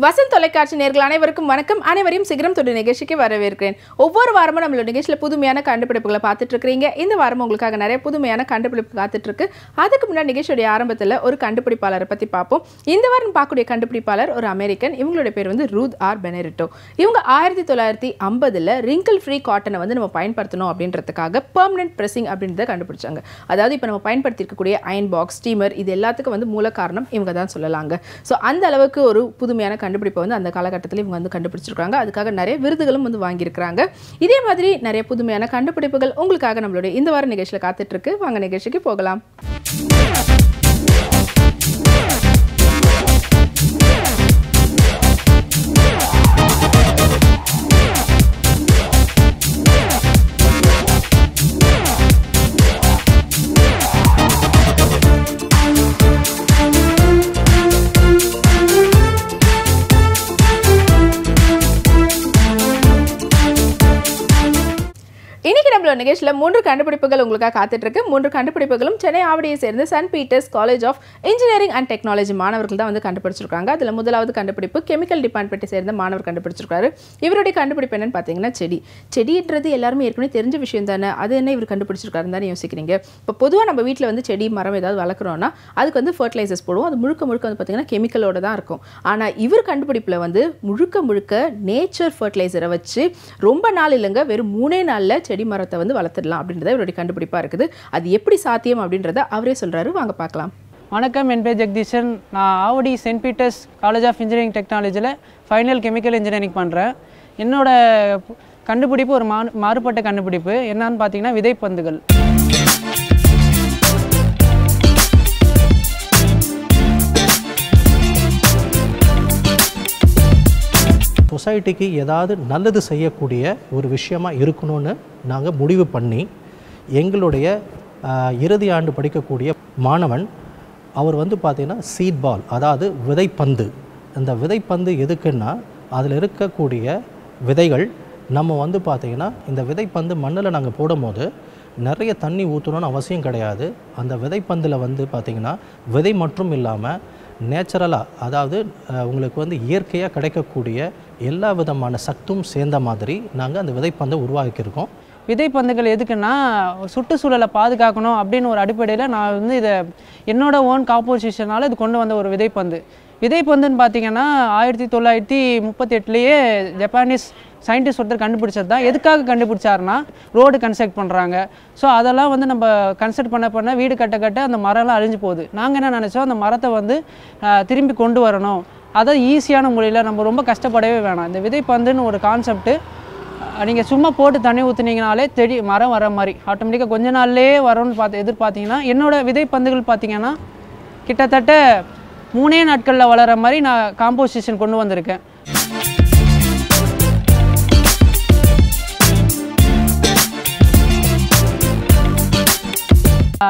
வசந்த் தொலைக்காட்சி நேயர்கள் அனைவருக்கும் வணக்கம். அனைவரையும் சிகரம் தொடு நிகழ்ச்சிக்கு வரவேற்கிறேன். ஒவ்வொரு வாரமும் நம்மளோட நிகழ்ச்சியில் புதுமையான கண்டுபிடிப்புகளை பார்த்துட்டு இருக்கிறீங்க. இந்த வாரம் உங்களுக்காக நிறைய புதுமையான கண்டுபிடிப்பு காத்துட்டு இருக்கு. அதுக்கு முன்னாடி நிகழ்ச்சியோட ஆரம்பத்தில் ஒரு கண்டுபிடிப்பாளரை பற்றி பார்ப்போம். இந்த வாரம் பார்க்கக்கூடிய கண்டுபிடிப்பாளர் ஒரு அமெரிக்கன். இவங்களுடைய பேர் வந்து ரூத் ஆர் பெனெரிட்டோ. இவங்க 1950 ரிங்கிள் ஃப்ரீ காட்டனை வந்து நம்ம பயன்படுத்தணும் அப்படின்றதுக்காக பெர்மனன்ட் ப்ரெஸ்ஸிங் அப்படின்றத கண்டுபிடிச்சாங்க. அதாவது இப்போ நம்ம பயன்படுத்திருக்கக்கூடிய அயன் பாக்ஸ், ஸ்டீமர், இது எல்லாத்துக்கும் வந்து மூல காரணம் இவங்க தான் சொல்லலாங்க. ஸோ அந்த அளவுக்கு ஒரு புதுமையான கண்டுபிடிப்பை வந்து அந்த காலகட்டத்தில் இவங்க வந்து கண்டுபிடிச்சிருக்காங்க. அதுக்காக நிறைய விருதுகளும் வந்து வாங்கியிருக்கிறாங்க. இதே மாதிரி நிறைய புதுமையான கண்டுபிடிப்புகள் உங்களுக்காக நம்மளுடைய இந்த வார நிகழ்ச்சியில் காத்துட்டு இருக்கு. வாங்க நிகழ்ச்சிக்கு போகலாம். இன்னைக்கு நம்மளோட நிகழ்ச்சியில் 3 கண்டுபிடிப்புகள் உங்களுக்காக காத்துட்டு இருக்கு. 3 கண்டுபிடிப்புகளும் சென்னை ஆவடியை சேர்ந்த Saint Peter's College of Engineering and Technology மாணவர்கள் தான் வந்து கண்டுபிடிச்சிருக்காங்க. அதில் முதலாவது கண்டுபிடிப்பு கெமிக்கல் டிபார்ட்மெண்ட்டை சேர்ந்த மாணவர் கண்டுபிடிச்சிருக்காரு. இவருடைய கண்டுபிடிப்பு என்னன்னு பார்த்தீங்கன்னா செடின்றது எல்லாருமே ஏற்கனவே தெரிஞ்ச விஷயம் தானே, அது என்ன இவர் கண்டுபிடிச்சிருக்காருன்னு தானே யோசிக்கிறீங்க. இப்போ பொதுவாக நம்ம வீட்டில் வந்து செடி மரம் ஏதாவது வளர்க்குறோன்னா அதுக்கு வந்து ஃபர்டிலைசர்ஸ் போடுவோம். அது முழுக்க வந்து பார்த்தீங்கன்னா கெமிக்கலோட தான் இருக்கும். ஆனால் இவர் கண்டுபிடிப்பில் வந்து முழுக்க நேச்சர் ஃபர்டிலைசரை வச்சு ரொம்ப நாள் இல்லைங்க, வெறும் 3 நாளில் செடி மரத்தை வந்து வளர்த்துடலாம் அப்படின்றத இவருடைய கண்டுபிடிப்பாக இருக்குது. அது எப்படி சாத்தியம் அப்படின்றத அவரே சொல்கிறாரு. வாங்க பார்க்கலாம். வணக்கம், என் பேர் ஜெகதீஷன். நான் Avadi Saint Peter's College of Engineering டெக்னாலஜியில் ஃபைனல் கெமிக்கல் இன்ஜினியரிங் பண்ணுறேன். என்னோட கண்டுபிடிப்பு ஒரு மாறுபட்ட கண்டுபிடிப்பு. என்னன்னு பார்த்தீங்கன்னா விதைப்பந்துகள். சொசைட்டிக்கு ஏதாவது நல்லது செய்யக்கூடிய ஒரு விஷயமாக இருக்கணும்னு நாங்கள் முடிவு பண்ணி எங்களுடைய இறுதி ஆண்டு படிக்கக்கூடிய மாணவன் அவர் வந்து பார்த்திங்கன்னா சீட் பால், அதாவது விதைப்பந்து. இந்த விதைப்பந்து எதுக்குன்னா அதில் இருக்கக்கூடிய விதைகள் நம்ம வந்து பார்த்திங்கன்னா இந்த விதைப்பந்து மண்ணில் நாங்கள் போடும்போது நிறைய தண்ணி ஊற்றணும்னு அவசியம் கிடையாது. அந்த விதைப்பந்தில் வந்து பார்த்திங்கன்னா விதை மட்டும் இல்லாமல் நேச்சுரலாக, அதாவது உங்களுக்கு வந்து இயற்கையாக கிடைக்கக்கூடிய எல்லா விதமான சத்தும் சேர்ந்த மாதிரி நாங்கள் அந்த விதைப்பந்தை உருவாக்கியிருக்கோம். விதைப்பந்துகள் எதுக்குன்னா சுற்றுச்சூழலை பாதுகாக்கணும் அப்படின்னு ஒரு அடிப்படையில் நான் வந்து இதை என்னோட ஓன் காம்போசிஷனால் இது கொண்டு வந்த ஒரு விதைப்பந்து. விதைப்பந்துன்னு பார்த்தீங்கன்னா 1938 ஜப்பானீஸ் சயின்டிஸ்ட் ஒருத்தர் கண்டுபிடிச்சது தான். எதுக்காக கண்டுபிடிச்சாருன்னா ரோடு கன்ஸ்ட்ரக்ட் பண்ணுறாங்க. ஸோ அதெல்லாம் வந்து நம்ம கன்ஸ்ட்ரக்ட் பண்ண வீடு கட்ட அந்த மரம்லாம் அழிஞ்சு போகுது. நாங்கள் என்ன நினச்சோம், அந்த மரத்தை வந்து திரும்பி கொண்டு வரணும். அதை ஈஸியான முறையில் நம்ம ரொம்ப கஷ்டப்படவே வேணாம். இந்த விதைப்பந்துன்னு ஒரு கான்செப்ட்டு நீங்கள் சும்மா போட்டு தண்ணி ஊற்றுனீங்கனாலே மரம் வர மாதிரி ஆட்டோமேட்டிக்காக கொஞ்ச நாள்லேயே வரும்னு எதிர்பார்த்தீங்கன்னா என்னோடய விதைப்பந்துகள் பார்த்தீங்கன்னா கிட்டத்தட்ட 3 நாட்களில் வளர மாதிரி நான் காம்போசிஷன் கொண்டு வந்திருக்கேன்.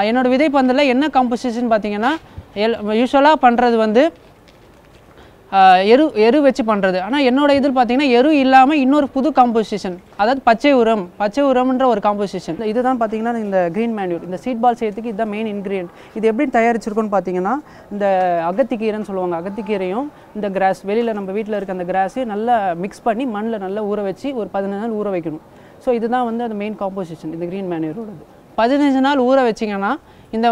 என்னோடய விதைப்பந்தில் என்ன காம்போசிஷன் பார்த்தீங்கன்னா யூஸ்வலாக பண்ணுறது வந்து எரு வச்சு பண்ணுறது. ஆனால் என்னோட இதில் பார்த்தீங்கன்னா எரு இல்லாமல் இன்னொரு புது காம்போசிஷன், அதாவது பச்சை உரம்ன்ற ஒரு காம்போசிஷன். இதுதான் பார்த்தீங்கன்னா இந்த க்ரீன் மேன்யூர். இந்த சீட் பால் செய்யறதுக்கு இதுதான் மெயின் இன்க்ரீடியன்ட். இது எப்படி தயாரிச்சிருக்கோன்னு பார்த்தீங்கன்னா இந்த அகத்திக்கீரைன்னு சொல்லுவாங்க. அகத்திக்கீரையும் இந்த கிராஸ், வெளியில் நம்ம வீட்டில் இருக்க அந்த கிராஸையும் நல்லா மிக்ஸ் பண்ணி மண்ணில் நல்லா ஊற வச்சு ஒரு 15 நாள் ஊற வைக்கணும். ஸோ இதுதான் வந்து அந்த மெயின் காம்போசிஷன் இந்த க்ரீன் மேன்யூரோடது. 15 நாள் ஊற வச்சிங்கன்னா இந்த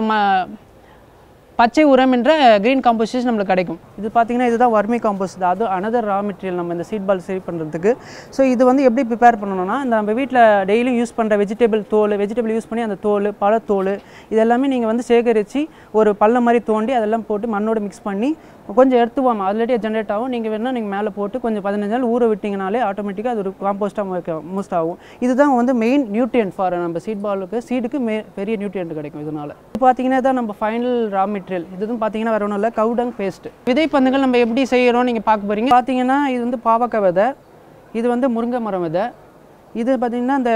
பச்சை உரம் என்ற க்ரீன் காம்போசிஷன் நம்மளுக்கு கிடைக்கும். இது பார்த்திங்கன்னா இதுதான் வர்மி காம்போஸ்ட். அது அனதர் ரா மெட்டீரியல் நம்ம இந்த சீட் பால் சரி பண்ணுறதுக்கு. ஸோ இது வந்து எப்படி ப்ரிப்பேர் பண்ணணும்னா, இந்த நம்ம வீட்டில் டெய்லியும் யூஸ் பண்ணுற வெஜிடபிள் யூஸ் பண்ணி அந்த தோல், பழத்தோல் இதெல்லாமே நீங்கள் வந்து சேகரித்து ஒரு பள்ளம் மாதிரி தோண்டி அதெல்லாம் போட்டு மண்ணோடு மிக்ஸ் பண்ணி கொஞ்சம் எடுத்துவாங்க. அதுலேயே ஜென்ரேட் ஆகும். நீங்கள் வேணால் நீங்கள் மேலே போட்டு கொஞ்சம் 15 நாள் ஊற விட்டிங்கனாலே ஆட்டோமேட்டிக்காக அது ஒரு காம்போஸ்ட்டாக மூஸ்ட் ஆகும். இதுதான் வந்து மெயின் நியூட்ரியன்ட் ஃபார் நம்ம சீட் பாலுக்கு, சீடுக்கு பெரிய நியூட்ரியன்ட் கிடைக்கும் இதனால். இது பார்த்தீங்கன்னா தான் நம்ம ஃபைனல் ரா மெட்டீரியல். இதுவும் பார்த்தீங்கன்னா வேற ஒன்றும் இல்லை, கவுடங் பேஸ்ட். விதைப்பந்துகள் நம்ம எப்படி செய்கிறோம் நீங்கள் பார்க்க போகிறீங்க. பார்த்தீங்கன்னா இது வந்து பாவக்காய் விதை, இது வந்து முருங்கை மரம் விதை, இது பார்த்தீங்கன்னா இந்த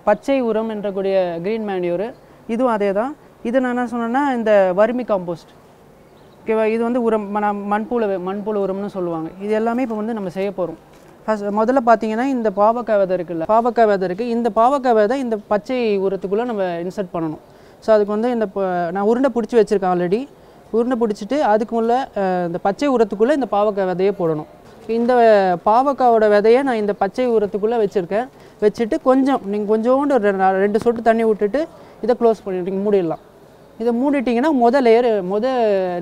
பச்சை உரம் என்றக்கூடிய க்ரீன் மேன்யூர், இதுவும் அதே தான். இது நான் என்ன சொன்னேன்னா இந்த வர்மி காம்போஸ்ட். ஓகேவா, இது வந்து உரம், மண்புழு உரம்னு சொல்லுவாங்க. இது எல்லாமே இப்போ வந்து நம்ம செய்ய போகிறோம். முதல்ல பார்த்தீங்கன்னா இந்த பாவக்காய் விதை இருக்குல்ல, பாவக்காய் விதை இருக்குது. இந்த பாவக்காய் விதை இந்த பச்சை உரத்துக்குள்ளே நம்ம இன்சர்ட் பண்ணணும். ஸோ அதுக்கு வந்து இந்த நான் உருண்டை பிடிச்சி வச்சுருக்கேன் ஆல்ரெடி. உருண்டை பிடிச்சிட்டு அதுக்குள்ளே இந்த பச்சை உரத்துக்குள்ளே இந்த பாவக்காய் விதையே போடணும். இந்த பாவக்காவோட விதையை நான் இந்த பச்சை உரத்துக்குள்ளே வச்சுருக்கேன். வச்சுட்டு கொஞ்சம் நீங்கள் கொஞ்சோண்டு 2 சொட்டு தண்ணி விட்டுட்டு இதை க்ளோஸ் பண்ணிவிட்டீங்க, மூடிடலாம். இதை மூடிட்டிங்கன்னா மொதல்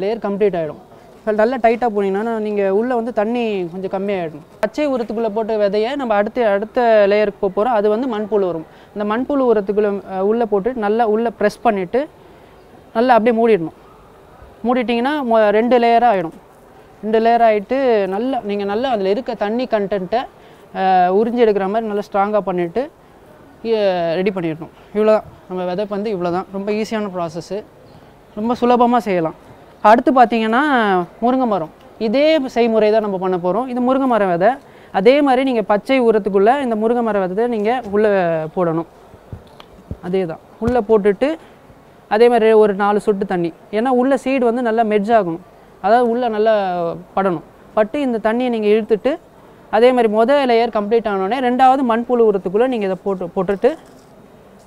லேயர் கம்ப்ளீட் ஆகிடும். இப்போ நல்லா டைட்டாக போனீங்கன்னா நீங்கள் உள்ளே வந்து தண்ணி கொஞ்சம் கம்மியாகிடும். பச்சை உரத்துக்குள்ளே போட்ட விதையை நம்ம அடுத்த லேயருக்கு போகிறோம். அது வந்து மண்புழு உரம். இந்த மண்புழு உரத்துக்குள்ளே உள்ளே போட்டு நல்லா உள்ளே ப்ரெஸ் பண்ணிவிட்டு நல்லா அப்படியே மூடிடணும். மூடிட்டிங்கன்னா 2 லேயராக ஆகிடும். 2 லேயர் ஆகிட்டு நீங்கள் நல்லா அதில் இருக்க தண்ணி கண்டென்ட்டை உறிஞ்சி எடுக்கிற மாதிரி நல்லா ஸ்ட்ராங்காக பண்ணிவிட்டு ரெடி பண்ணிடணும். இவ்வளோதான் நம்ம விதைப்பந்து. இவ்வளோ தான், ரொம்ப ஈஸியான ப்ராசஸ்ஸு, ரொம்ப சுலபமாக செய்யலாம். அடுத்து பார்த்திங்கன்னா முருங்கை மரம். இதே செய்முறை தான் நம்ம பண்ண போகிறோம். இது முருங்கை மரம் விதை. அதே மாதிரி நீங்கள் பச்சை உரத்துக்குள்ளே இந்த முருங்கை மரம் விதை நீங்கள் உள்ளே போடணும். அதே தான் உள்ளே போட்டுட்டு அதே மாதிரி ஒரு 4 சொட்டு தண்ணி. ஏன்னா உள்ளே சீடு வந்து நல்லா மெர்ஜ் ஆகணும், அதாவது உள்ளே நல்லா படணும். பட்டு இந்த தண்ணியை நீங்கள் இழுத்துட்டு அதே மாதிரி முதல் லேயர் கம்ப்ளீட் ஆனோடனே 2வது மண்புழு உரத்துக்குள்ளே நீங்கள் இதை போட்டுட்டு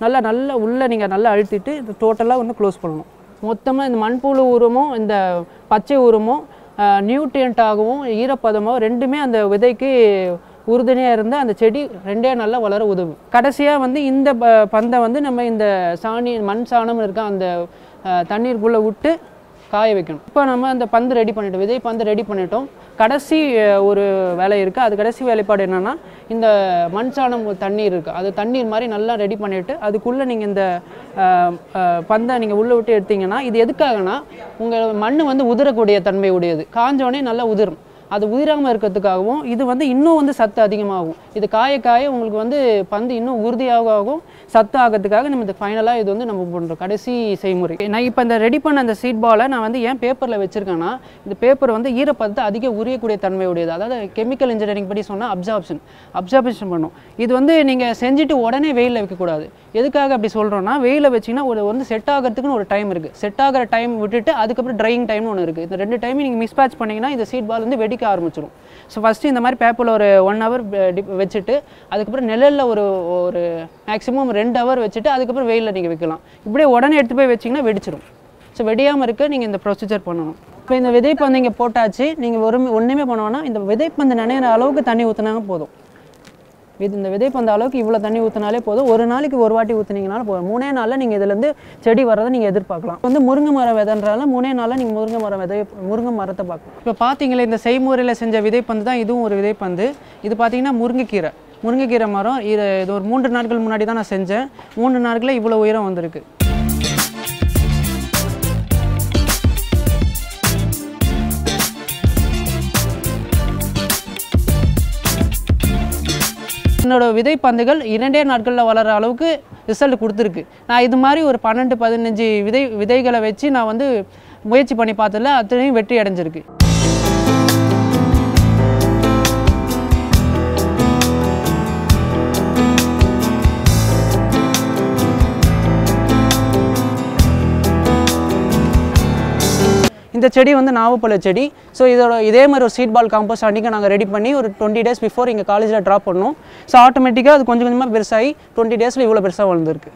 நல்லா உள்ளே நீங்கள் நல்லா அழுத்திட்டு இது டோட்டலாக வந்து க்ளோஸ் பண்ணணும். மொத்தமாக இந்த மண்புழு உரமும் இந்த பச்சை உரமும் நியூட்ரியண்ட்டாகவும் ஈரப்பதமாகவும் ரெண்டுமே அந்த விதைக்கு உறுதுணையாக இருந்தால் அந்த செடி 2 நல்லா வளர உதவும். கடைசியாக வந்து இந்த பந்தை வந்து நம்ம இந்த மண் சாணம் இருக்க அந்த தண்ணீருக்குள்ளே விட்டு காய வைக்கணும். இப்போ நம்ம அந்த பந்து ரெடி பண்ணிட்டோம், விதை பந்து ரெடி பண்ணிட்டோம். கடைசி ஒரு வேலை இருக்குது. அது கடைசி வேலைப்பாடு என்னென்னா இந்த மண் சாணம் தண்ணீர் இருக்குது, அது தண்ணீர் மாதிரி நல்லா ரெடி பண்ணிவிட்டு அதுக்குள்ளே நீங்கள் இந்த பந்தை நீங்கள் உள்ளே விட்டு எடுத்தீங்கன்னா இது எதுக்காகனா உங்கள் மண் வந்து உதிரக்கூடிய தன்மை உடையது. காஞ்சோடனே நல்லா உதிரும். அது உதிராமல் இருக்கிறதுக்காகவும் இது வந்து இன்னும் வந்து சத்து அதிகமாகும். இது காய உங்களுக்கு வந்து பந்து இன்னும் உறுதியாகவும் சத்து ஆகிறதுக்காக நம்ம இந்த ஃபைனலாக இது வந்து நம்ம பண்ணுறோம் கடைசி செய்முறை. நான் இப்போ இந்த ரெடி பண்ண அந்த சீட் பாலை நான் வந்து ஏன் பேப்பரில் வச்சுருக்கேன்னா இந்த பேப்பர் வந்து ஈரப்பதத்தை அதிக உரியக்கூடிய தன்மை உடையது. அதாவது கெமிக்கல் இன்ஜினியரிங் படி சொன்னால் அப்சார்ப்ஷன் பண்ணும். இது வந்து நீங்கள் செஞ்சுட்டு உடனே வெயிலில் வைக்கக்கூடாது. எதுக்காக அப்படி சொல்கிறோன்னா வெயிலில் வச்சிங்கன்னா வந்து செட் ஆகிறதுக்குன்னு ஒரு டைம் இருக்குது. செட் ஆகிற டைம் விட்டுட்டு அதுக்கப்புறம் ட்ரையிங் டைம்னு ஒன்று இருக்குது. இந்த 2 டைமும் நீங்கள் மிஸ்பேட்ச் பண்ணிங்கன்னா இந்த சீட் பால் வந்து வெடிக்க ஆரம்பிச்சிடும். ஸோ ஃபஸ்ட்டு இந்த மாதிரி பேப்பரில் ஒரு 1 hour வச்சுட்டு அதுக்கப்புறம் நிழலில் ஒரு மேக்ஸிமம் 2 hour வச்சுட்டு அதுக்கப்புறம் வெயிலில் நீங்கள் வைக்கலாம். இப்படியே உடனே எடுத்து போய் வச்சிங்கன்னா வெடிச்சிடும். ஸோ வெடியாமல் இருக்க நீங்கள் இந்த ப்ரொசீஜர் பண்ணணும். இப்போ இந்த விதைப்பந்து இங்கே போட்டாச்சு. நீங்கள் ஒன்றுமே பண்ணுவோன்னா இந்த விதைப்பந்து நனைகிற அளவுக்கு தண்ணி ஊற்றினாங்க போதும். இந்த விதைப்பந்த அளவுக்கு இவ்வளோ தண்ணி ஊற்றினாலே போதும். ஒரு நாளைக்கு ஒரு வாட்டி ஊற்றினீங்கனாலும் போதும். 3 நாளில் நீங்கள் இதுலேருந்து செடி வர்றதை நீங்கள் எதிர்பார்க்கலாம். வந்து முருங்கை மரம் விதைன்றால 3 நாளில் நீங்கள் முருங்கை மரத்தை பார்க்கலாம். இப்போ பார்த்தீங்களே இந்த செய்முறையில் செஞ்ச விதைப்பந்து தான் இதுவும் ஒரு விதைப்பந்து. இது பார்த்தீங்கன்னா முருங்கைக்கீரை மரம். இது ஒரு 3 நாட்கள் முன்னாடி தான் நான் செஞ்சேன். 3 நாட்களில் இவ்வளோ உயரம் வந்திருக்கு. என்னோட விதைப்பந்துகள் 2 நாட்களில் வளர அளவுக்கு ரிசல்ட் கொடுத்துருக்கு. நான் இது மாதிரி ஒரு 12-15 விதைகளை வச்சு நான் வந்து முயற்சி பண்ணி பார்த்ததில் அத்தனையும் வெற்றி அடைஞ்சிருக்கு. இந்த செடி வந்து நாவப்பழ செடி. ஸோ இதே மாதிரி ஒரு சீட் பால் காம்போஸ்ட் அன்றைக்கி நாங்கள் ரெடி பண்ணி ஒரு 20 days பிஃபோர் எங்கள் காலேஜில் ட்ராப் பண்ணோம். ஸோ ஆட்டோமேட்டிக்காக அது கொஞ்சம் கொஞ்சமாக பெருசாகி 20 days இவ்வளோ பெருசாக வளர்ந்துருக்கு.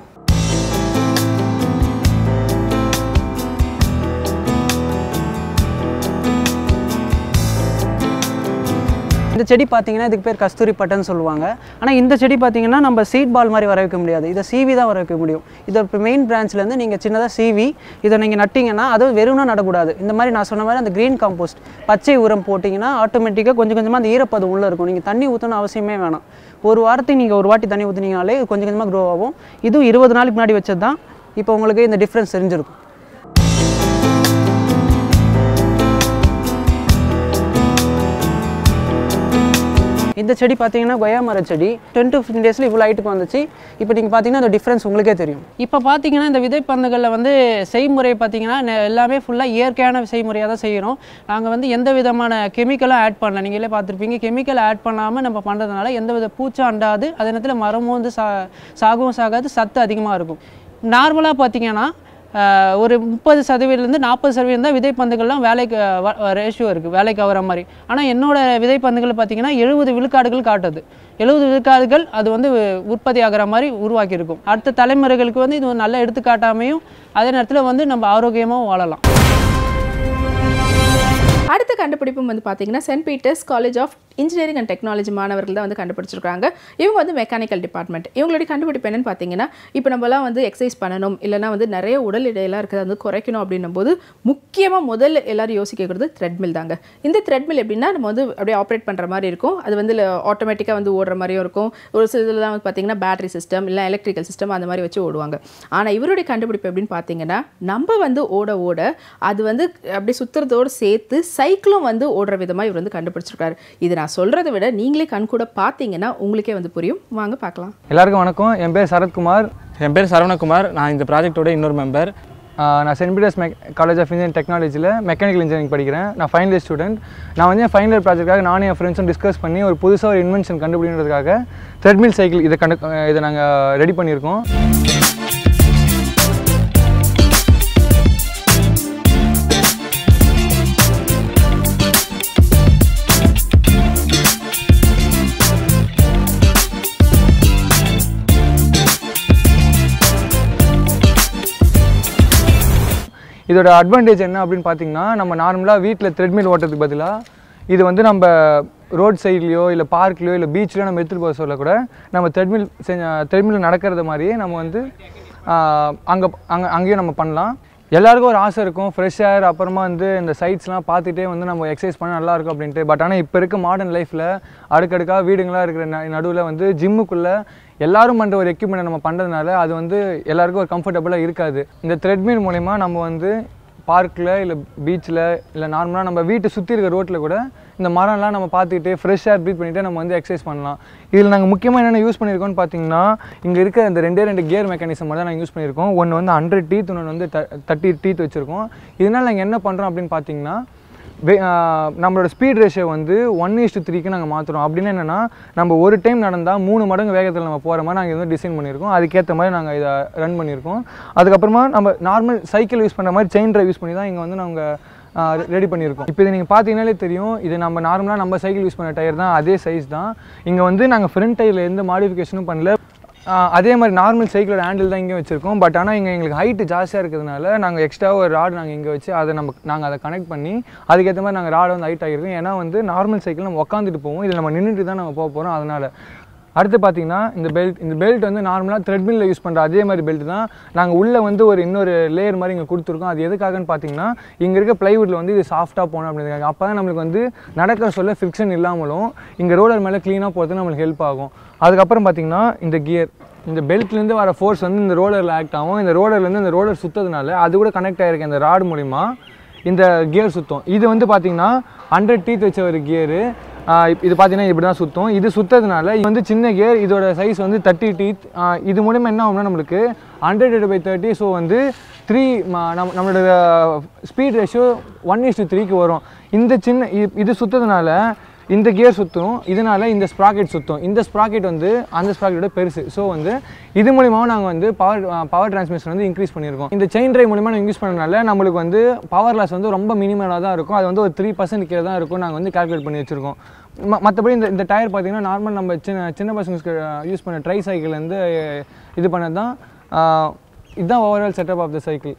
இந்த செடி பார்த்தீங்கன்னா இதுக்கு பேர் கஸ்தூரி பட்டன் சொல்லுவாங்க. ஆனால் இந்த செடி பார்த்தீங்கன்னா நம்ம சீட் பால் மாதிரி வர வைக்க முடியாது. இதை சீவி தான் வர வைக்க முடியும். இதை இப்போ மெயின் பிரான்ச்லேருந்து நீங்கள் சின்னதாக சீவி இதை நீங்கள் நட்டிங்கன்னா அது வெறும்னா நடக்கூடாது. இந்த மாதிரி நான் சொன்ன மாதிரி அந்த க்ரீன் காம்போஸ்ட் பச்சை உரம் போட்டிங்கன்னா ஆட்டோமேட்டிக்காக கொஞ்சம் கொஞ்சமாக அந்த ஈரப்பதம் உள்ளே இருக்கும். நீங்கள் தண்ணி ஊற்றணும் அவசியமே வேணாம். ஒரு வாரத்துக்கு நீங்கள் ஒரு வாட்டி தண்ணி ஊற்றினீங்கனாலே கொஞ்சம் கொஞ்சமாக க்ரோ ஆகும். இதுவும் 20 நாளுக்கு முன்னாடி வச்சது தான். இப்போ உங்களுக்கு இந்த டிஃப்ரென்ஸ் தெரிஞ்சிருக்கும். இந்த செடி பார்த்தீங்கன்னா கொய்யா மர செடி 10 to 15 days இவ்வளோ ஹைட்டுக்கு வந்துச்சு. இப்போ நீங்கள் பார்த்தீங்கன்னா அந்த டிஃப்ரென்ஸ் உங்களுக்கே தெரியும். இப்போ பார்த்தீங்கன்னா இந்த விதைப்பந்துகளில் வந்து செய்முறை பார்த்தீங்கன்னா எல்லாமே ஃபுல்லாக இயற்கையான செய்முறையாக தான் செய்கிறோம். நாங்கள் வந்து எந்த விதமான கெமிக்கலும் ஆட் பண்ணல. நீங்களே பார்த்துருப்பீங்க, கெமிக்கல் ஆட் பண்ணாமல் நம்ம பண்ணுறதுனால எந்த வித பூச்சும் அண்டாது. அதே நேரத்தில் மரமும் வந்து சாகவும் சாகாது, சத்து அதிகமாக இருக்கும். நார்மலாக பார்த்தீங்கன்னா ஒரு 30%லேருந்து 40% தான் விதைப்பந்துகள்லாம் வேலைக்கு ரேஷியோ இருக்குது, வேலைக்கு ஆகிற மாதிரி. ஆனால் என்னோடய விதைப்பந்துகள் பார்த்திங்கன்னா 70 விழுக்காடுகள் காட்டுது. 70 விழுக்காடுகள் அது வந்து உற்பத்தி ஆகிற மாதிரி உருவாக்கியிருக்கும். அடுத்த தலைமுறைகளுக்கு வந்து இது நல்ல எடுத்துக்காட்டாமையும் அதே நேரத்தில் வந்து நம்ம ஆரோக்கியமாகவும் வாழலாம். அடுத்த கண்டுபிடிப்பும் வந்து பார்த்தீங்கன்னா Saint Peter's College of Engineering and Technology மாணவர்கள் தான் வந்து கண்டுபிடிச்சிருக்காங்க. இவங்க வந்து மெக்கானிக்கல் டிபார்ட்மெண்ட். இவங்களுடைய கண்டுபிடிப்பு என்னன்னு பார்த்தீங்கன்னா, இப்போ நம்மலாம் வந்து எக்ஸசைஸ் பண்ணணும் இல்லைனா வந்து நிறைய உடல் எடையெல்லாம் இருக்கிறது வந்து குறைக்கணும் அப்படின்னும் போது முக்கியமாக முதல்ல எல்லாரும் யோசிக்கிறது த்ரெட்மில் தாங்க. இந்த த்ரெட்மில் எப்படின்னா நம்ம வந்து அப்படியே ஆப்ரேட் பண்ணுற மாதிரி இருக்கும். அது வந்து ஆட்டோமேட்டிக்காக வந்து ஓடுற மாதிரியும் இருக்கும். ஒரு சில இதில் தான் வந்து பார்த்தீங்கன்னா பேட்டரி சிஸ்டம் இல்லை எலக்ட்ரிக்கல் சிஸ்டம் அந்த மாதிரி வச்சு ஓடுவாங்க. ஆனால் இவருடைய கண்டுபிடிப்பு எப்படின்னு பார்த்தீங்கன்னா, நம்ம வந்து ஓட ஓட அது வந்து அப்படி சுற்றுறதோடு சேர்த்து சைக்கிளும் வந்து ஓடுற விதமாக இவர் வந்து கண்டுபிடிச்சிருக்காரு. இது நான் சொல்கிறத விட நீங்களே கண் கூட பார்த்தீங்கன்னா உங்களுக்கே வந்து புரியும். வாங்க பார்க்கலாம். எல்லாருக்கும் வணக்கம். என் பேர் சரத்குமார். என் பேர் சரவணகுமார். நான் இந்த ப்ராஜெக்டோட இன்னொரு மெம்பர். நான் Saint Peter's College of Engineering டெக்னாலஜியில் மெக்கானிக்கல் இன்ஜினியரிங் படிக்கிறேன். நான் ஃபைனல் இயர் ஸ்டூடெண்ட். நான் வந்து என் ஃபைனல் இயர் ப்ராஜெக்டாக நானும் என் ஃப்ரெண்ட்ஸும் டிஸ்கஸ் பண்ணி ஒரு புதுசாக ஒரு இன்வென்ஷன் கண்டுபிடிக்கிறதுக்காக த்ரெட்மில் சைக்கிள் இதை நாங்கள் ரெடி பண்ணியிருக்கோம். இதோட அட்வான்டேஜ் என்ன அப்படின்னு பார்த்தீங்கன்னா, நம்ம நார்மலாக வீட்டில் த்ரெட்மில் ஓட்டுறதுக்கு பதிலாக இது வந்து நம்ம ரோட் சைட்லேயோ இல்லை பார்க்லையோ இல்லை பீச்லையோ நம்ம எடுத்துகிட்டு போக சொல்ல கூட நம்ம த்ரெட்மில் நடக்கிறது மாதிரியே நம்ம வந்து அங்கேயும் நம்ம பண்ணலாம். எல்லாருக்கும் ஒரு ஆசை இருக்கும், ஃப்ரெஷ் ஏர் அப்புறமா வந்து இந்த சைட்ஸ்லாம் பார்த்துட்டே வந்து நம்ம எக்ஸசைஸ் பண்ணால் நல்லாயிருக்கும் அப்படின்ட்டு. பட் ஆனால் இப்போ இருக்க மாடர்ன் லைஃப்பில் அடுக்கடுக்காக வீடுங்களாக இருக்கிற நடுவில் வந்து ஜிம்முக்குள்ளே எல்லாரும் பண்ணுற ஒரு எக்யூப்மெண்ட் நம்ம பண்ணுறதுனால அது வந்து எல்லாருக்கும் ஒரு கம்ஃபர்டபுளாக இருக்காது. இந்த த்ரெட்மில் மூலிமா நம்ம வந்து பார்க்கில் இல்லை பீச்சில் இல்லை நார்மலாக நம்ம வீட்டை சுற்றி இருக்கிற ரோட்டில் கூட இந்த மரம்லாம் நம்ம பார்த்துக்கிட்டு ஃப்ரெஷ் ஏர் ப்ரீத் பண்ணிவிட்டு நம்ம வந்து எக்ஸசைஸ் பண்ணலாம். இதில் நாங்கள் முக்கியமாக என்னென்ன யூஸ் பண்ணியிருக்கோம்னு பார்த்தீங்கன்னா, இங்கே இருக்க இந்த ரெண்டு கியர் மெக்கானிசம் தான் நாங்கள் யூஸ் பண்ணியிருக்கோம். ஒன்று வந்து 100 டீத், இன்னொன்று வந்து 30 டீத் வச்சுருக்கோம். இதனால் நாங்கள் என்ன பண்ணுறோம் அப்படின்னு பார்த்தீங்கன்னா, நம்மளோட ஸ்பீட் ரேஷியோ வந்து 1:3க்கு நாங்கள் மாற்றுறோம். அப்படின்னு என்னென்னா, நம்ம ஒரு டைம் நடந்தால் 3 மடங்கு வேகத்தில் நம்ம போகிற மாதிரி நாங்கள் வந்து டிசைன் பண்ணியிருக்கோம். அதுக்கேற்ற மாதிரி நாங்கள் இதை ரன் பண்ணியிருக்கோம். அதுக்கப்புறமா நம்ம நார்மல் சைக்கிள் யூஸ் பண்ணுற மாதிரி செயின் ட்ரைவ் யூஸ் பண்ணி தான் இங்கே வந்து நாங்கள் ரெடி பண்ணியிருக்கோம். இப்போ இதை நீங்கள் பார்த்தீங்கன்னாலே தெரியும், இது நம்ம நார்மலாக நம்ம சைக்கிள் யூஸ் பண்ண டயர் தான், அதே சைஸ் தான். இங்கே வந்து நாங்கள் ஃப்ரண்ட் டயரில் எந்த மாடிஃபிகேஷனும் பண்ணல. அதே மாதிரி நார்மல் சைக்கிளோட ஹேண்டில் தான் இங்கே வச்சுருக்கோம். பட் ஆனால் எங்களுக்கு ஹைட்டு ஜாஸ்தியாக இருக்கிறதுனால நாங்கள் எக்ஸ்ட்ராவாக ஒரு ராடு நாங்கள் இங்கே வச்சு நாங்கள் அதை கனெக்ட் பண்ணி அதுக்கேற்ற மாதிரி நாங்கள் ராடு வந்து ஹைட் ஆகிருக்கோம். ஏன்னா வந்து நார்மல் சைக்கிள் நம்ம உட்காந்துட்டு போவோம், இதில் நம்ம நின்றுட்டு தான் நம்ம போக போகிறோம். அதனால் அடுத்து பார்த்தீங்கன்னா இந்த பெல்ட் வந்து நார்மலாக த்ரெட்மில்ல யூஸ் பண்ணுற அதே மாதிரி பெல்ட் தான். நாங்கள் உள்ளே வந்து இன்னொரு லேயர் மாதிரி இங்கே கொடுத்துருக்கோம். அது எதுக்காகன்னு பார்த்தீங்கன்னா, இங்கே இருக்க ப்ளைவுட்டில் வந்து இது சாஃப்டாக போகணும் அப்படிங்கிறாங்க. அப்போ தான் நம்மளுக்கு வந்து நடக்கிற சொல்ல ஃபிக்ஷன் இல்லாமலும் இங்கே ரோலர் மேலே க்ளீனாக போகிறதுக்கு நம்மளுக்கு ஹெல்ப் ஆகும். அதுக்கப்புறம் பார்த்தீங்கன்னா, இந்த கியர், இந்த பெல்ட்லேருந்து வர ஃபோர்ஸ் வந்து இந்த ரோலரில் ஆக்ட் ஆகும். இந்த ரோலர்லேருந்து இந்த ரோலர் சுற்றதுனால அது கூட கனெக்ட் ஆகிருக்க இந்த ராடு மூலிமா இந்த கியர் சுற்றும். இது வந்து பார்த்திங்கன்னா 100 டீத் வச்ச ஒரு கியரு. இது பார்த்தீங்கன்னா இப்படி தான் சுற்றும். இது சுற்றதுனால இது வந்து சின்ன கியர், இதோட சைஸ் வந்து 30 டீத். இது மூலிமா என்ன ஆகும்னா நம்மளுக்கு 100/30. ஸோ வந்து 3 நம்மளோட ஸ்பீட் ரேஷியோ 1:3க்கு வரும். இந்த இது சுற்றதுனால இந்த கியர் சுற்றும், இதனால் இந்த ஸ்ப்ராக்கெட் சுற்றும். இந்த ஸ்ப்ராக்கெட் வந்து அந்த ஸ்ப்ராக்கெட்டோட பெருசு. ஸோ வந்து இது மூலிமாவும் நாங்கள் வந்து பவர் டிரான்ஸ்மிஷன் வந்து இன்க்ரீஸ் பண்ணியிருக்கோம். இந்த செயின் ட்ரைவ் மூலிமா நாங்கள் யூஸ் பண்ணனால நம்மளுக்கு வந்து பவர் லாஸ் வந்து ரொம்ப மினிமலாக தான் இருக்கும். அது வந்து ஒரு 3% கீழே தான் இருக்கும். நாங்கள் வந்து கால்குலேட் பண்ணி வச்சுருக்கோம். மற்றபடி இந்த டயர் பார்த்தீங்கன்னா நார்மல் நம்ம சின்ன பசங்களுக்கு யூஸ் பண்ண ட்ரை சைக்கிள் வந்து இது பண்ணது தான். இதுதான் overall setup of the cycle.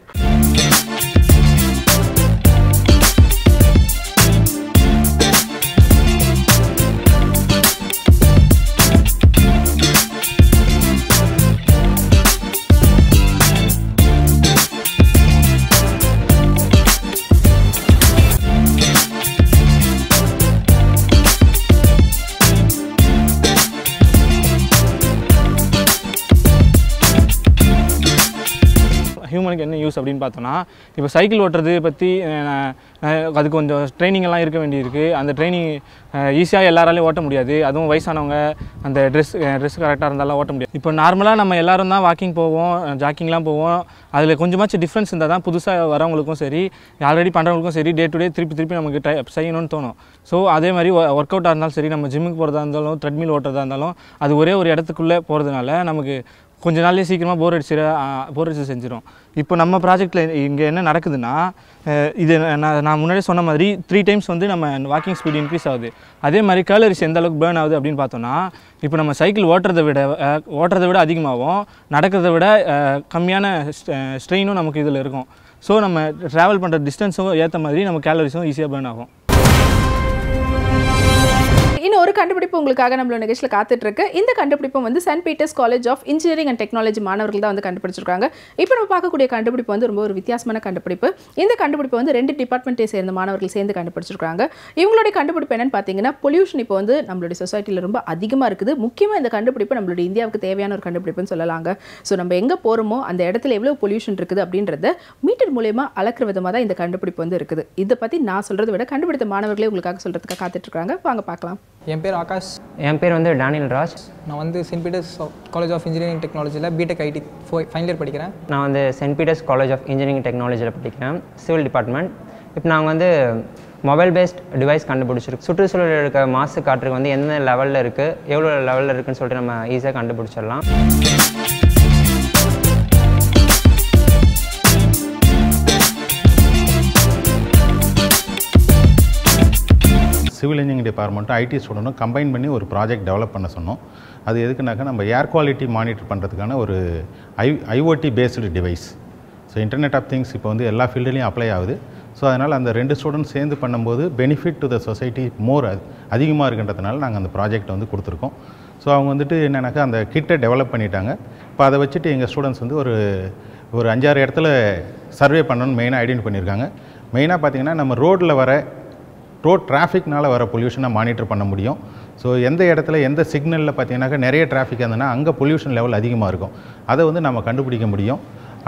ஹியூமனுக்கு என்ன யூஸ் அப்படின்னு பார்த்தோன்னா, இப்போ சைக்கிள் ஓட்டுறது பற்றி அதுக்கு கொஞ்சம் ட்ரைனிங்கெல்லாம் இருக்க வேண்டியிருக்கு. அந்த ட்ரைனிங் ஈஸியாக எல்லாராலையும் ஓட்ட முடியாது. அதுவும் வயசானவங்க அந்த ட்ரெஸ் கரெக்டாக இருந்தாலும் ஓட்ட முடியாது. இப்போ நார்மலாக நம்ம எல்லோரும் தான் வாக்கிங் போவோம், ஜாக்கிங்லாம் போவோம். அதில் கொஞ்சமாச்சும் டிஃப்ரென்ஸ் இருந்தால் தான் புதுசாக வரவங்களுக்கும் சரி, ஆல்ரெடி பண்ணுறவங்களுக்கும் சரி, டே டு டே திருப்பி நமக்கு செய்யணும்னு தோணும். ஸோ அதே மாதிரி ஒர்க் அவுட்டாக இருந்தாலும் சரி, நம்ம ஜிம்முக்கு போகிறதா இருந்தாலும் த்ரெட்மில் ஓட்டுறதா இருந்தாலும் அது ஒரே ஒரு இடத்துக்குள்ளே போகிறதுனால நமக்கு கொஞ்ச நாள்லேயே சீக்கிரமாக போர் அடிச்சு செஞ்சிடும். இப்போ நம்ம ப்ராஜெக்டில் இங்கே என்ன நடக்குதுன்னா, இது நான் முன்னாடியே சொன்ன மாதிரி 3 டைம்ஸ் வந்து நம்ம வாக்கிங் ஸ்பீட் இன்க்ரீஸ் ஆகுது. அதே மாதிரி கேலரிஸ் எந்த அளவுக்கு பேர்ன் ஆகுது அப்படின்னு பார்த்தோன்னா, இப்போ நம்ம சைக்கிள் ஓட்டுறதை விட அதிகமாகவும் நடக்கிறத விட கம்மியான ஸ்ட்ரெயினும் நமக்கு இதில் இருக்கும். ஸோ நம்ம ட்ராவல் பண்ணுற டிஸ்டன்ஸும் ஏற்ற மாதிரி நம்ம கேலரிஸும் ஈஸியாக பர்ன் ஆகும். இன்னும் ஒரு கண்டுபிடிப்பு உங்களுக்காக நம்மளோட நிகழ்ச்சியில் காத்துட்டு இருக்கு. இந்த கண்டுபிடிப்பும் வந்து Saint Peter's College of Engineering and Technology மாணவர்கள் தான் வந்து கண்டுபிடிச்சிருக்காங்க. இப்போ நம்ம பார்க்கக்கூடிய கண்டுபிடிப்பு வந்து ரொம்ப ஒரு வித்தியாசமான கண்டுபிடிப்பு. இந்த கண்டுபிடிப்பு வந்து 2 டிபார்ட்மெண்ட்டை சேர்ந்த மாணவர்கள் சேர்ந்து கண்டுபிடிச்சிருக்காங்க. இவங்களுடைய கண்டுபிடிப்பு என்னன்னு பார்த்தீங்கன்னா, பொல்யூஷன் இப்போ வந்து நம்மளுடைய சொசைட்டியில் ரொம்ப அதிகமாக இருக்குது. முக்கியமாக இந்த கண்டுபிடிப்பு நம்மளுடைய இந்தியாவுக்கு தேவையான ஒரு கண்டுபிடிப்புன்னு சொல்லலாங்க. ஸோ நம்ம எங்கே போகிறோமோ அந்த இடத்துல எவ்வளோ பொல்யூஷன் இருக்குது அப்படின்றத மீட்டர் மூலயமா அளக்குற விதமாக தான் இந்த கண்டுபிடிப்பு வந்து இருக்குது. இதை பற்றி நான் சொல்கிறத விட கண்டுபிடித்த மாணவர்களே உங்களுக்காக சொல்கிறதுக்காக காத்துட்ருக்காங்க. வாங்க பார்க்கலாம். என் பேர் ஆகாஷ். என் பேர் வந்து டேனியல் ராஜ். நான் வந்து Saint Peter's College of Engineering டெக்னாலஜியில் பிடெக் ஐடி ஃபைனல் இயர் படிக்கிறேன். நான் வந்து Saint Peter's College of Engineering டெக்னாலஜியில் படிக்கிறேன், சிவில் டிபார்ட்மெண்ட். இப்போ நாங்கள் வந்து மொபைல் பேஸ்ட் டிவைஸ் கண்டுபிடிச்சிருக்கோம். சுற்றுச்சூழலில் இருக்க மாசு காற்றுக்கு வந்து எந்த லெவலில் இருக்குது, எவ்வளோ லெவலில் இருக்குதுன்னு சொல்லிட்டு நம்ம ஈஸியாக கண்டுபிடிச்சிடலாம். சிவில் இன்ஜினியரிங் டிபார்ட்மெண்ட்டும் ஐடி ஸ்டூடெண்ட்டும் கம்பைன் பண்ணி ஒரு ப்ராஜெக்ட் டெவலப் பண்ண சொன்னோம். அது எதுக்குனாக்கா நம்ம ஏர் குவாலிட்டி மானிட்டர் பண்ணுறதுக்கான ஒரு IoT based device. So internet of things இப்போ வந்து எல்லா ஃபீல்டுலேயும் அப்ளை ஆகுது. ஸோ அதனால் அந்த 2 ஸ்டூடெண்ட்ஸ் சேர்ந்து பண்ணும்போது பெனிஃபிட் டு த சொசைட்டி மோர் அதிகமாக இருக்கின்றதுனால நாங்கள் அந்த ப்ராஜெக்ட் வந்து கொடுத்துருக்கோம். ஸோ அவங்க வந்துட்டு என்னென்னாக்கா அந்த கிட்டை டெவலப் பண்ணிட்டாங்க. இப்போ அதை வச்சுட்டு எங்கள் ஸ்டூடெண்ட்ஸ் வந்து ஒரு 5-6 இடத்துல சர்வே பண்ணணும்னு மெயினாக ஐடென்டிஃபை பண்ணியிருக்காங்க. மெயினாக பார்த்திங்கன்னா நம்ம ரோட்டில் வர டிராஃபிக்னால் வர பொல்யூஷனை மானிட்டர் பண்ண முடியும். ஸோ எந்த இடத்துல எந்த சிக்னலில் பார்த்தீங்கன்னாக்கா நிறைய டிராஃபிக் இருந்ததுன்னா அங்கே பொல்யூஷன் லெவல் அதிகமாக இருக்கும். அதை வந்து நம்ம கண்டுபிடிக்க முடியும்.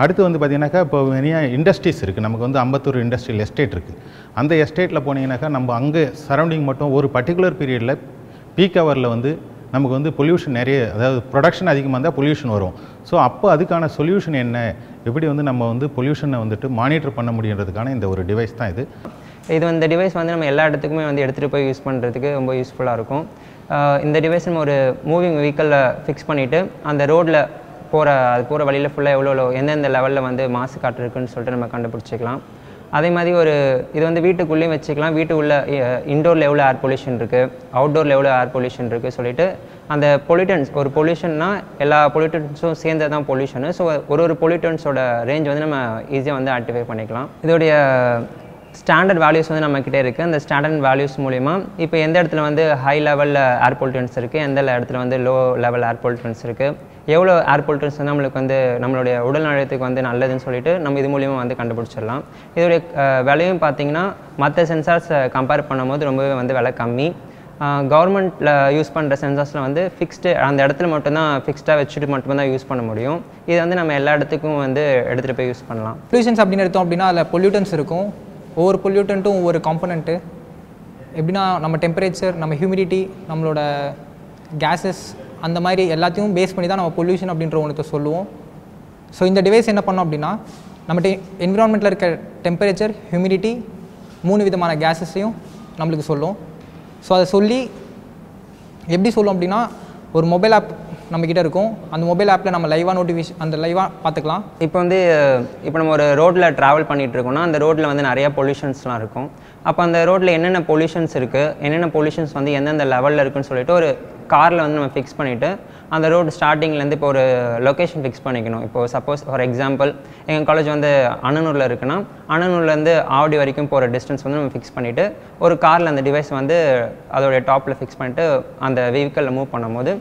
அடுத்து வந்து பார்த்திங்கனாக்கா இப்போ நிறைய இண்டஸ்ட்ரீஸ் இருக்குது. நமக்கு வந்து அம்பத்தூர் இண்டஸ்ட்ரியல் எஸ்டேட் இருக்குது. அந்த எஸ்டேட்டில் போனீங்கன்னாக்கா நம்ம அங்கே சரௌண்டிங் மட்டும் ஒரு பர்டிகுலர் பீரியடில் பீக் ஹவரில் வந்து நமக்கு வந்து பொல்யூஷன் நிறைய, அதாவது ப்ரொடக்ஷன் அதிகமாக இருந்தால் பொல்யூஷன் வரும். ஸோ அப்போ அதுக்கான சொல்யூஷன் என்ன, எப்படி வந்து நம்ம வந்து பொல்யூஷனை வந்துட்டு மானிட்டர் பண்ண முடியுன்றதுக்கான இந்த ஒரு டிவைஸ் தான் இது. இந்த டிவைஸ் வந்து நம்ம எல்லா இடத்துக்குமே வந்து எடுத்துகிட்டு போய் யூஸ் பண்ணுறதுக்கு ரொம்ப யூஸ்ஃபுல்லாக இருக்கும். இந்த டிவைஸ் நம்ம ஒரு மூவிங் வெஹிக்கிளில் ஃபிக்ஸ் பண்ணிவிட்டு அந்த ரோட்டில் போகிற வழியில் ஃபுல்லாக எவ்வளோ எந்தெந்த லெவலில் வந்து மாசு காற்று இருக்குன்னு சொல்லிட்டு நம்ம கண்டுபிடிச்சிக்கலாம். அதே மாதிரி இது வந்து வீட்டுக்குள்ளேயும் வச்சுக்கலாம். வீட்டுக்குள்ள இன்டோரில் எவ்வளோ ஏர் பொல்யூஷன் இருக்குது, அவுட்டோரில் எவ்வளோ ஏர் பொல்யூஷன் இருக்குது சொல்லிட்டு அந்த பொல்யூட்டன்ஸ், ஒரு பொல்யூஷன்னா எல்லா பொல்யூட்டன்ஸும் சேர்ந்து தான் பொல்யூஷனு. ஸோ ஒரு பொல்யூட்டன்ஸோட ரேஞ்ச் வந்து நம்ம ஈஸியாக வந்து ஐடென்டிஃபை பண்ணிக்கலாம். இதோடைய ஸ்டாண்டர்ட் வேல்யூஸ் வந்து நம்மக்கிட்டே இருக்குது. அந்த ஸ்டாண்டர்ட் வேல்யூஸ் மூலிமா இப்போ எந்த இடத்துல வந்து ஹை லெவலில் ஏர் பொல்யூட்டன்ஸ் இருக்குது, எந்த இடத்துல வந்து லோ லெவல் ஏர் பொல்யூட்டன்ஸ் இருக்குது, எவ்வளோ ஏர் பொல்யூட்டன்ஸ் வந்து நம்மளுக்கு வந்து நம்மளுடைய உடல் நலத்துக்கு வந்து நல்லதுன்னு சொல்லிட்டு நம்ம இது மூலிமா வந்து கண்டுபிடிச்சிடலாம். இதோடைய விலையும் பார்த்திங்கன்னா மற்ற சென்சார்ஸை கம்பேர் பண்ணும்போது ரொம்பவே வந்து விலை கம்மி. கவர்மெண்ட்டில் யூஸ் பண்ணுற சென்சார்ஸில் வந்து ஃபிக்ஸ்டு அந்த இடத்துல மட்டும்தான் ஃபிக்ஸ்டாக வச்சுட்டு மட்டும்தான் யூஸ் பண்ண முடியும். இது வந்து நம்ம எல்லா இடத்துக்கும் வந்து எடுத்துகிட்டு போய் யூஸ் பண்ணலாம். பொல்யூஷன்ஸ் அப்படின்னு எடுத்தோம் அப்படின்னா அதில் பொல்யூட்டன்ஸ் இருக்கும். ஒவ்வொரு பொல்யூட்டன்ட்டும் ஒவ்வொரு காம்பனண்ட்டு. எப்படின்னா நம்ம டெம்பரேச்சர், நம்ம ஹியூமிடிட்டி, நம்மளோட கேஸஸ், அந்த மாதிரி எல்லாத்தையும் பேஸ் பண்ணி தான் நம்ம பொல்யூஷன் அப்படின்ற ஒன்றத்தை சொல்லுவோம். ஸோ இந்த டிவைஸ் என்ன பண்ணோம் அப்படின்னா நம்ம என்விரான்மெண்ட்டில் இருக்க டெம்பரேச்சர், ஹியூமிடிட்டி, 3 விதமான கேஸஸையும் நம்மளுக்கு சொல்லும். ஸோ அதை சொல்லி எப்படி சொல்லும் அப்படின்னா ஒரு மொபைல் ஆப் நம்மக்கிட்ட இருக்கும். அந்த மொபைல் ஆப்பில் நம்ம லைவாக நோட்டிஃபிகேஷன் அந்த லைவாக பார்த்துக்கலாம். இப்போ நம்ம ஒரு ரோட்டில் ட்ராவல் பண்ணிகிட்டு இருக்கோம்னா அந்த ரோட்டில் வந்து நிறையா பொல்யூஷன்ஸ்லாம் இருக்கும். அப்போ அந்த ரோட்டில் என்னென்ன பொல்யூஷன்ஸ் இருக்குது, என்னென்ன பொல்யூஷன்ஸ் வந்து எந்தெந்த லெவலில் இருக்குன்னு சொல்லிட்டு ஒரு காரில் வந்து நம்ம ஃபிக்ஸ் பண்ணிவிட்டு அந்த ரோடு ஸ்டார்டிங்லேருந்து இப்போ ஒரு லொக்கேஷன் ஃபிக்ஸ் பண்ணிக்கணும். இப்போது சப்போஸ் ஃபார் எக்ஸாம்பிள் எங்கள் காலேஜ் வந்து அண்ணனூரில் இருக்குன்னா அண்ணனூர்லேருந்து ஆவடி வரைக்கும் போகிற டிஸ்டன்ஸ் வந்து நம்ம ஃபிக்ஸ் பண்ணிவிட்டு ஒரு காரில் அந்த டிவைஸ் வந்து அதோடைய டாப்பில் ஃபிக்ஸ் பண்ணிவிட்டு அந்த வெஹிக்கிளில் மூவ் பண்ணும்போது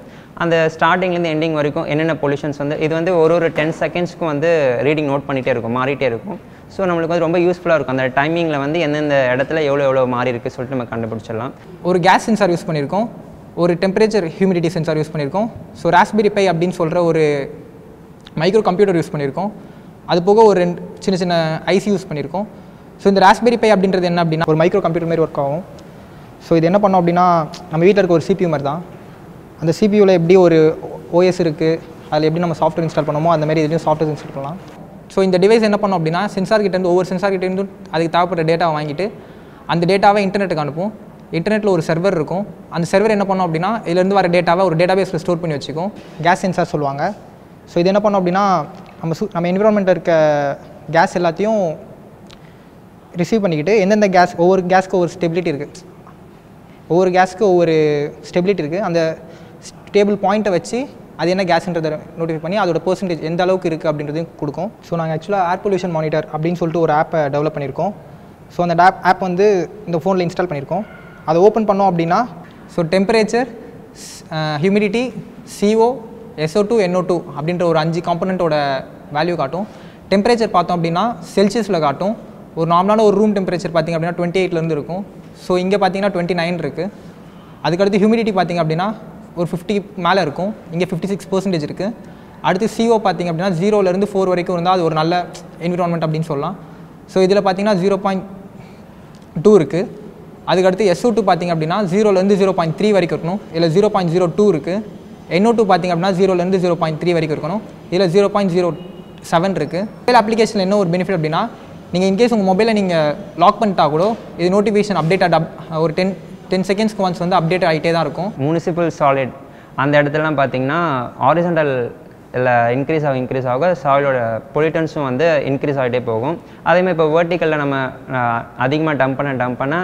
அந்த ஸ்டார்டிங்லேருந்து எண்டிங் வரைக்கும் என்னென்ன பொல்யூஷன்ஸ் வந்து இது வந்து ஒரு 10 செகண்ட்ஸ்க்கும் வந்து ரீடிங் நோட் பண்ணிகிட்டே இருக்கும், மாறிட்டே இருக்கும். ஸோ நம்மளுக்கு வந்து ரொம்ப யூஸ்ஃபுல்லாக இருக்கும். அந்த டைமிங்கில் வந்து எந்தெந்த இடத்துல எவ்வளோ மாறி இருக்குது சொல்லிட்டு நம்ம கண்டுபிடிச்சிடலாம். ஒரு கேஸ் சென்சார் யூஸ் பண்ணியிருக்கோம், ஒரு டெம்பரேச்சர் ஹியூமிடிட்டி சென்சார் யூஸ் பண்ணியிருக்கோம். ஸோ ராஸ்பெரி பை அப்படின்னு சொல்கிற ஒரு மைக்ரோ கம்ப்யூட்டர் யூஸ் பண்ணியிருக்கோம். அது போக ஒரு 2 சின்ன ஐசி யூஸ் பண்ணியிருக்கோம். ஸோ இந்த ராஸ்பெரி பை அப்படின்றது என்ன அப்படின்னா ஒரு மைக்ரோ கம்ப்யூட்டர் மாதிரி ஒர்க் ஆகும். ஸோ இது என்ன பண்ணோம் அப்படின்னா நம்ம வீட்டில் இருக்க ஒரு சிபியூ மாதிரி தான். அந்த சிபியூவில் எப்படி ஒரு ஓஎஸ் இருக்குது, அதில் எப்படி நம்ம சாஃப்ட்வேர் இன்ஸ்டால் பண்ணுமோ அந்த மாதிரி இதுலேயும் சாஃப்ட்வேர் இன்ஸ்டால் பண்ணலாம். ஸோ இந்த டிவைஸ் என்ன பண்ணோம் அப்படின்னா சென்சார்கிட்டேருந்து ஒவ்வொரு சென்சார்கிட்டேருந்து அதுக்கு தேவைப்பட்ட டேட்டாவை வாங்கிட்டு அந்த டேட்டாவை இன்டர்நெட்டுக்கு அனுப்பும். இன்டர்நெட்டில் ஒரு சர்வர் இருக்கும். அந்த சர்வர் என்ன பண்ணோம் அப்படின்னா இதுலேருந்து வர டேட்டாவை ஒரு டேட்டாபேஸில் ஸ்டோர் பண்ணி வச்சுக்கும். கேஸ் சென்சார் சொல்லுவாங்க. ஸோ இது என்ன பண்ணோம் அப்படின்னா நம்ம என்விரான்மெண்ட்டில் இருக்க கேஸ் எல்லாத்தையும் ரிசீவ் பண்ணிக்கிட்டு எந்தெந்த கேஸ் ஒவ்வொரு கேஸ்க்கு ஒவ்வொரு ஸ்டெபிலிட்டி இருக்குது, ஒவ்வொரு கேஸ்க்கு ஒவ்வொரு ஸ்டெபிலிட்டி இருக்குது. அந்த ஸ்டேபிள் பாயிண்ட்டை வச்சு அது என்ன கேஸ்ன்றதை நோட்டிஃபை பண்ணி அதோட பெர்சன்டேஜ் எந்த அளவுக்கு இருக்குது அப்படின்றதையும் கொடுக்கும். ஸோ நாங்கள் ஆக்சுவலாக ஏர் பொல்யூஷன் மானிட்டர் அப்படின்னு சொல்லிட்டு ஒரு ஆப்பை டெவலப் பண்ணியிருக்கோம். ஸோ அந்த ஆப் வந்து இந்த ஃபோனில் இன்ஸ்டால் பண்ணியிருக்கோம். அதை ஓப்பன் பண்ணோம் அப்படின்னா so temperature, humidity, CO, SO2, NO2 அப்படின்ற ஒரு 5 காம்பனண்ட்டோட வேல்யூ காட்டும். டெம்பரேச்சர் பார்த்தோம் அப்படின்னா செல்சியஸில் காட்டும். ஒரு நார்மலான ஒரு ரூம் டெம்பரேச்சர் பார்த்திங்க அப்படின்னா 28லேருந்து இருக்கும். ஸோ இங்கே பார்த்தீங்கன்னா 29 இருக்குது. அதுக்கடுத்து ஹியூமிடிட்டி பார்த்திங்க அப்படின்னா ஒரு 50 மேலே இருக்கும். இங்கே 56% இருக்குது. அடுத்து CO பார்த்திங்க அப்படின்னா 0லேருந்து 4 வரைக்கும் இருந்தால் அது ஒரு நல்ல என்விரான்மெண்ட் அப்படின்னு சொல்லலாம். ஸோ இதில் பார்த்தீங்கன்னா 0.2 இருக்குது. அதுக்கடுத்து SO2 பார்த்திங்க அப்படின்னா 0லேருந்து 0.3 வரைக்கும் இருக்கணும். இதில் 0.02 இருக்குது. NO2 பார்த்திங்க அப்படின்னா 0லேருந்து 0.3 வரைக்கும் இருக்கணும். இதில் 0.07 இருக்குது. மொபைல் அப்ளிகேஷனில் என்ன ஒரு பெனிஃபிட் அப்படின்னா நீங்கள் இன்கேஸ் உங்கள் மொபைலை நீங்கள் லாக் பண்ணிட்டா கூட இது நோட்டிஃபிகேஷன் அப்டேட் ஒரு 10 செகண்ட்ஸ்க்கு ஒன்ஸ் வந்து அப்டேட் ஆகிட்டே தான் இருக்கும். முனிசிபல் சாலிட் அந்த இடத்துலலாம் பார்த்தீங்கன்னா ஹாரிசான்டல் இல்லை இன்க்ரீஸ் ஆக சாயிலோட பொல்யூட்டன்ஸும் வந்து இன்க்ரீஸ் ஆகிட்டே போகும். அதேமாதிரி இப்போ வெர்டிக்கலில் நம்ம அதிகமாக டம்ப் பண்ண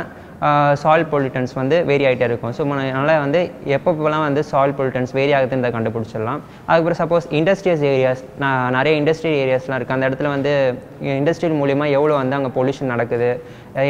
சாயில் பொல்யூட்டன்ஸ் வந்து வேரி ஆகிட்டே இருக்கும். ஸோ அதனால் வந்து எப்பப்போலாம் வந்து சாயில் பொல்யூட்டன்ஸ் வேரி ஆகுதுன்றதை கண்டுபிடிச்சிடலாம். அதுக்கப்புறம் சப்போஸ் இண்டஸ்ட்ரியஸ் ஏரியாஸ், நிறைய இண்டஸ்ட்ரியல் ஏரியாஸ்லாம் இருக்குது. அந்த இடத்துல வந்து இண்டஸ்ட்ரியல் மூலிமா எவ்வளோ வந்து அங்கே பொல்யூஷன் நடக்குது,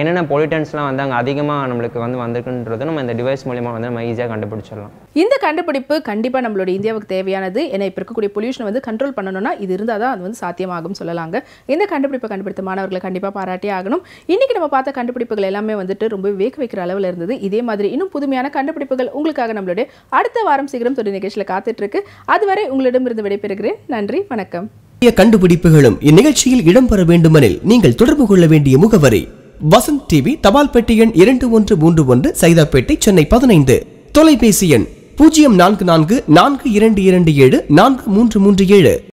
என்னென்ன பொல்யூட்டன்ஸ்லாம் வந்து அங்கே அதிகமாக நம்மளுக்கு வந்து வந்திருக்குன்றது நம்ம இந்த டிவைஸ் மூலிமா வந்து நம்ம ஈஸியாக கண்டுபிடிச்சிடலாம். இந்த கண்டுபிடிப்பு கண்டிப்பாக நம்மளோட இந்தியாவுக்கு தேவையானது. ஏன்னா இப்போ இருக்கக்கூடிய பொல்யூஷனை வந்து கண்ட்ரோல் பண்ணணும்னா இது இருந்தால் தான் அது வந்து சாத்தியமாகும் சொல்லலாங்க. இந்த கண்டுபிடிப்பை கண்டுபிடித்த மாணவர்களை கண்டிப்பாக பாராட்டி ஆகணும். இன்றைக்கி நம்ம பார்த்த கண்டுபிடிப்புகள் எல்லாமே வந்துட்டு ரொம்ப வேக வைக்கிற அளவில் இருந்தது. இதே மாதிரி இன்னும் புதுமையான கண்டுபிடிப்புகள் உங்களுக்காக நம்மளுடைய அடுத்த வாரம் சீக்கிரம் தொடர் நிகழ்ச்சியில் காத்துட்டு இருக்கு. அதுவரை உங்களிடமிருந்து விடைபெறுகிறேன். நன்றி, வணக்கம். கண்டுபிடிப்புகளும் இந்நிகழ்ச்சியில் இடம்பெற வேண்டுமெனில் நீங்கள் தொடர்பு கொள்ள வேண்டிய முகவரி வசந்த் டிவி, தபால் பெட்டி எண் 2131, சைதாப்பேட்டை, சென்னை 15. தொலைபேசி எண் 044422274337.